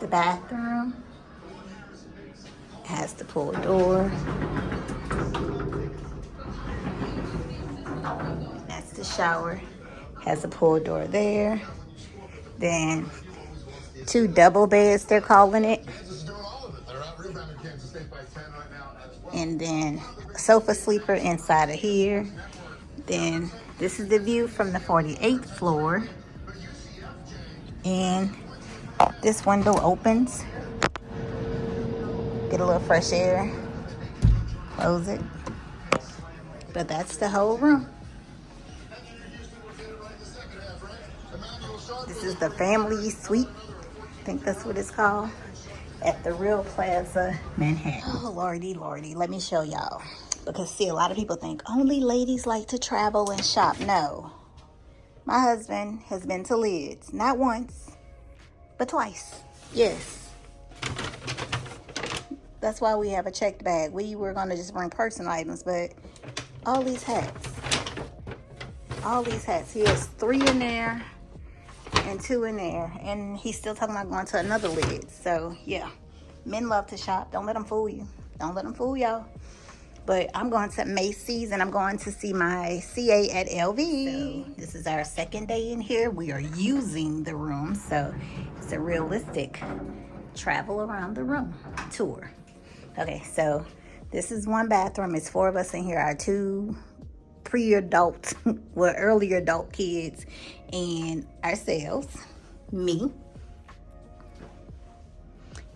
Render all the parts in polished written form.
the bathroom. It has the pull door. That's the shower. Has a pull door there. Then 2 double beds, they're calling it. And then a sofa sleeper inside of here. Then this is the view from the 48th floor. And this window opens. Get a little fresh air. Close it. But that's the whole room. This is the family suite. I think that's what it's called. At the RIU Plaza, Manhattan. Oh, lordy, lordy. Let me show y'all. Because, see, a lot of people think only ladies like to travel and shop. No. My husband has been to Lids. Not once, but twice. Yes. That's why we have a checked bag. We were going to just bring personal items, but all these hats. All these hats. He has 3 in there and 2 in there. And he's still talking about going to another Lids. So, yeah. Men love to shop. Don't let them fool you. Don't let them fool y'all. But I'm going to Macy's and I'm going to see my CA at LV. So this is our second day in here. We are using the room. So it's a realistic travel around the room tour. Okay, so this is one bathroom. It's 4 of us in here. Our 2 pre-adult, well, early adult kids and ourselves, me.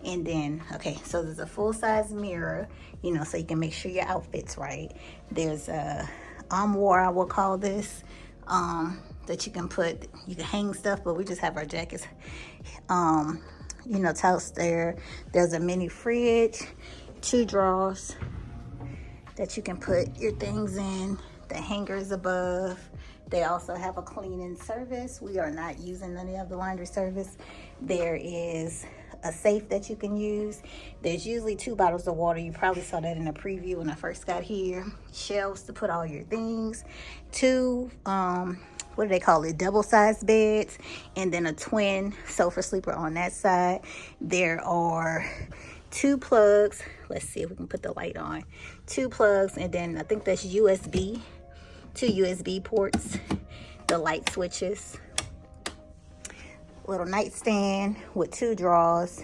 And then, okay, so there's a full-size mirror, you know, so you can make sure your outfit's right. There's a armoire, I will call this, that you can put, you can hang stuff, but we just have our jackets, you know, toast there. There's a mini fridge, 2 drawers that you can put your things in, the hangers above. They also have a cleaning service. We are not using any of the laundry service. There is a safe that you can use. There's usually 2 bottles of water. You probably saw that in a preview when I first got here. Shelves to put all your things. 2, what do they call it? Double-sized beds. And then a twin sofa sleeper on that side. There are 2 plugs. Let's see if we can put the light on. 2 plugs, and then I think that's USB. 2 USB ports. The light switches. Little nightstand with 2 drawers.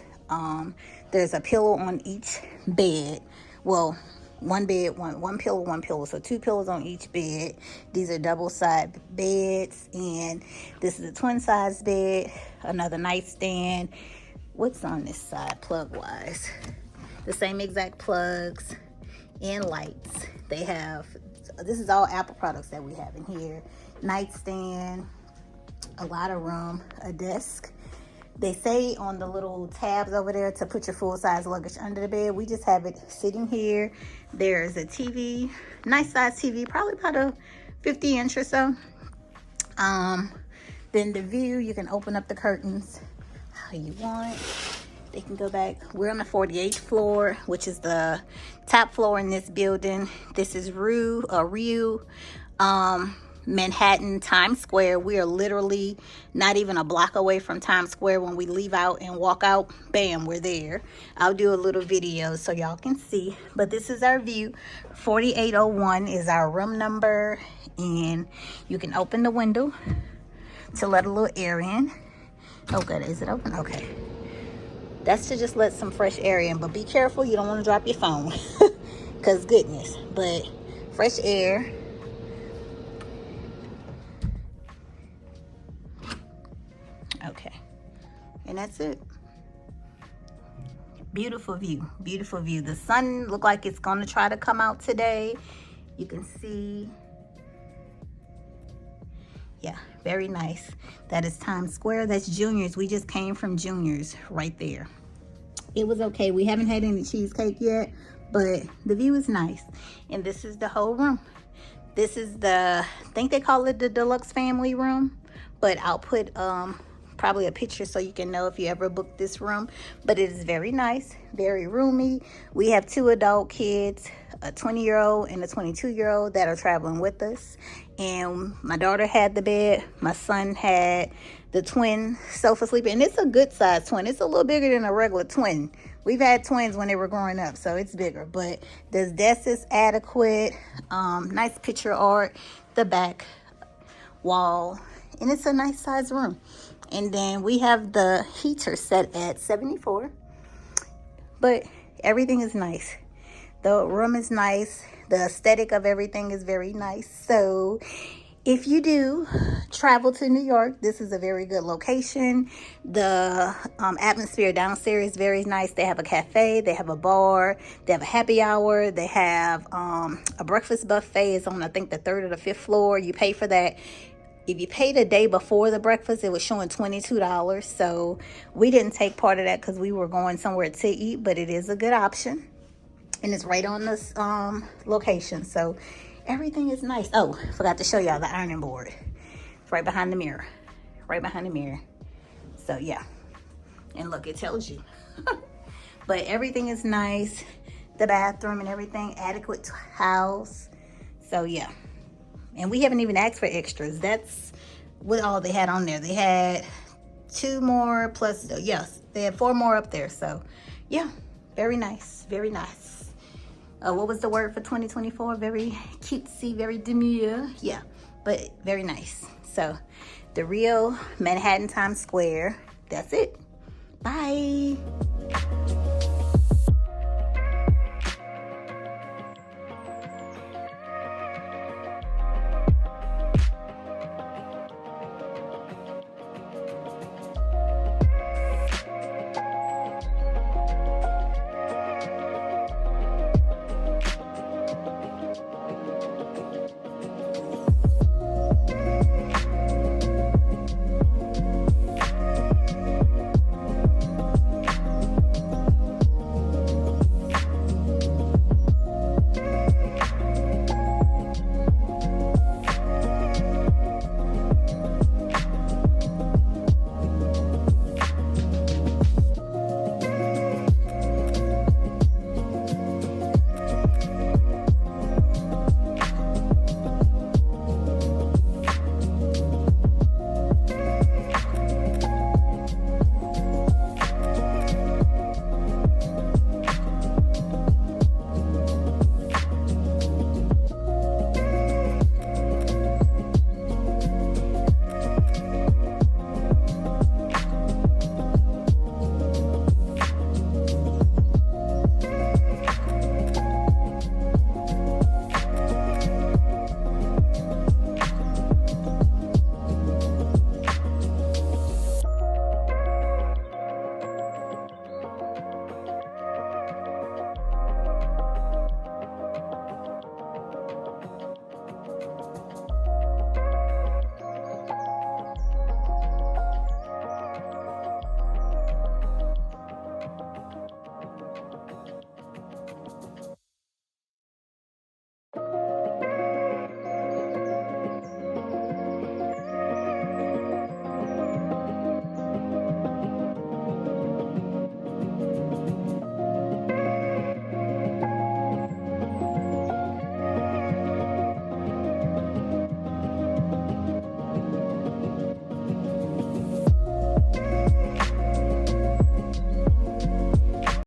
There's a pillow on each bed. Well, one bed, one pillow. So 2 pillows on each bed. These are double-side beds, and this is a twin-size bed. Another nightstand. What's on this side, plug-wise? The same exact plugs and lights. They have. This is all Apple products that we have in here. Nightstand. A lot of room, a desk. They say on the little tabs over there to put your full-size luggage under the bed. We just have it sitting here. There's a TV, nice size TV, probably about a 50-inch or so. Then the view, you can open up the curtains how you want. They can go back. We're on the 48th floor, which is the top floor in this building. This is RIU Manhattan, Times Square. We are literally not even a block away from Times Square. When we leave out and walk out, bam, we're there. I'll do a little video so y'all can see. But this is our view. 4801 is our room number. And you can open the window to let a little air in. Oh, good. Is it open? Okay. That's to just let some fresh air in. But be careful. You don't want to drop your phone. Because goodness. But fresh air. Okay, and that's it. Beautiful view, beautiful view. The sun looked like it's gonna try to come out today. You can see, yeah, very nice. That is Times Square. That's Junior's. We just came from Junior's right there. It was okay. We haven't had any cheesecake yet, but the view is nice. And this is the whole room. This is the, I think they call it the deluxe family room, but I'll put probably a picture so you can know if you ever book this room. But it is very nice, very roomy. We have 2 adult kids, a 20-year-old and a 22-year-old that are traveling with us. And my daughter had the bed. My son had the twin sofa sleeper, and it's a good size twin. It's a little bigger than a regular twin. We've had twins when they were growing up, so it's bigger, but this desk is adequate. Nice picture art, the back wall, and it's a nice size room. And then we have the heater set at 74, but everything is nice. The room is nice. The aesthetic of everything is very nice. So if you do travel to New York, this is a very good location. The atmosphere downstairs is very nice. They have a cafe, they have a bar, they have a happy hour, they have a breakfast buffet. It's on, I think, the 3rd or the 5th floor. You pay for that. If you paid a day before the breakfast, it was showing $22. So we didn't take part of that because we were going somewhere to eat, but it is a good option. And it's right on this location. So everything is nice. Oh, forgot to show y'all the ironing board. It's right behind the mirror. Right behind the mirror. So yeah. And look, it tells you. But everything is nice. The bathroom and everything. Adequate house. So yeah. And we haven't even asked for extras. That's what all they had on there. They had 2 more plus, yes, they had 4 more up there. So yeah, very nice. Very nice. What was the word for 2024? Very cutesy, very demure. Yeah, but very nice. So the RIU Manhattan Times Square. That's it. Bye.